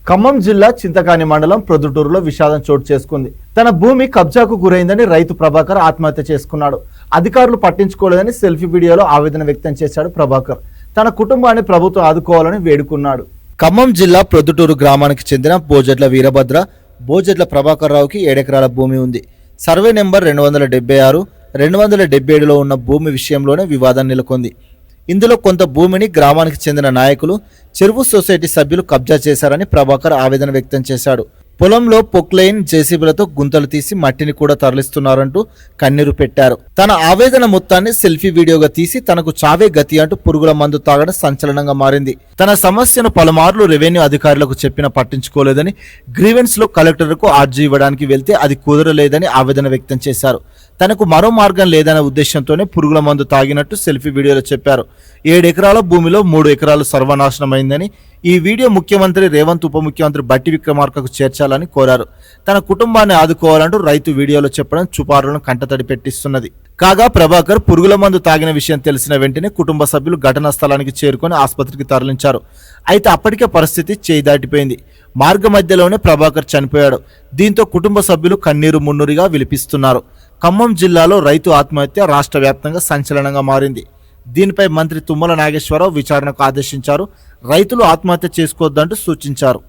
ఖమ్మం జిల్లా చింతకాని మండలం ప్రొద్దుటూరులో విషాదం చోటు చేసుకుంది. తన భూమి కబ్జాకు గురైందని రైతు ప్రభాకర్ ఆత్మహత్య చేసుకున్నాడు. అధికారులు పట్టించుకోలేదని సెల్ఫీ వీడియోలో ఆవేదన వ్యక్తం చేశాడు ప్రభాకర్. తన కుటుంబాన్ని ప్రభుత్వం ఆదుకోవాలని వేడుకున్నాడు. ఖమ్మం జిల్లా ప్రొద్దుటూరు గ్రామానికి చెందిన బోజెడ్ల వీరభద్ర, బోజెడ్ల ప్రభాకర్ రావుకి 7 ఎకరాల భూమి ఉంది. సర్వే నెంబర్ 276, 277లో ఉన్న భూమి విషయంలోనే వివాదం నెలకొంది. ఇందులో కొంత భూమిని గ్రామానికి చెందిన నాయకులు, చెరువు సొసైటీ సభ్యులు కబ్జా చేశారని ప్రభాకర్ ఆవేదన వ్యక్తం చేశాడు. పొలంలో పొక్లైన్ జేసీబీలతో గుంతలు తీసి మట్టిని కూడా తరలిస్తున్నారంటూ కన్నీరు పెట్టారు. తన ఆవేదన మొత్తాన్ని సెల్ఫీ వీడియోగా తీసి తనకు చావే గతి అంటూ పురుగుల మందు తాగడం సంచలనంగా మారింది. తన సమస్యను పలుమార్లు రెవెన్యూ అధికారులకు చెప్పినా పట్టించుకోలేదని, గ్రీవెన్స్ లో కలెక్టర్కు ఆర్జీ ఇవ్వడానికి వెళ్తే అది కుదరలేదని ఆవేదన వ్యక్తం చేశారు. తనకు మరో మార్గం లేదనే ఉద్దేశంతోనే పురుగుల మందు తాగినట్టు సెల్ఫీ వీడియోలో చెప్పారు. 7 ఎకరాల భూమిలో 3 ఎకరాలు సర్వనాశనమైందని, ఈ వీడియో ముఖ్యమంత్రి రేవంత్, ఉప ముఖ్యమంత్రి బట్టి విక్రమార్కకు చేర్చాలని కోరారు. తన కుటుంబాన్ని ఆదుకోవాలంటూ రైతు వీడియోలో చెప్పడం చుపారులను కంటతడి పెట్టిస్తున్నది. కాగా ప్రభాకర్ పురుగుల మందు తాగిన విషయం తెలిసిన వెంటనే కుటుంబ సభ్యులు ఘటనా స్థలానికి చేరుకొని ఆసుపత్రికి తరలించారు. అయితే అప్పటికే పరిస్థితి చేయి దాటిపోయింది. మార్గ మధ్యలోనే ప్రభాకర్ చనిపోయాడు. దీంతో కుటుంబ సభ్యులు కన్నీరు మున్నూరిగా విలిపిస్తున్నారు. ఖమ్మం జిల్లాలో రైతు ఆత్మహత్య రాష్ట్ర వ్యాప్తంగా సంచలనంగా మారింది. దీనిపై మంత్రి తుమ్మల నాగేశ్వరరావు విచారణకు ఆదేశించారు. రైతులు ఆత్మహత్య చేసుకోవద్దంటూ సూచించారు.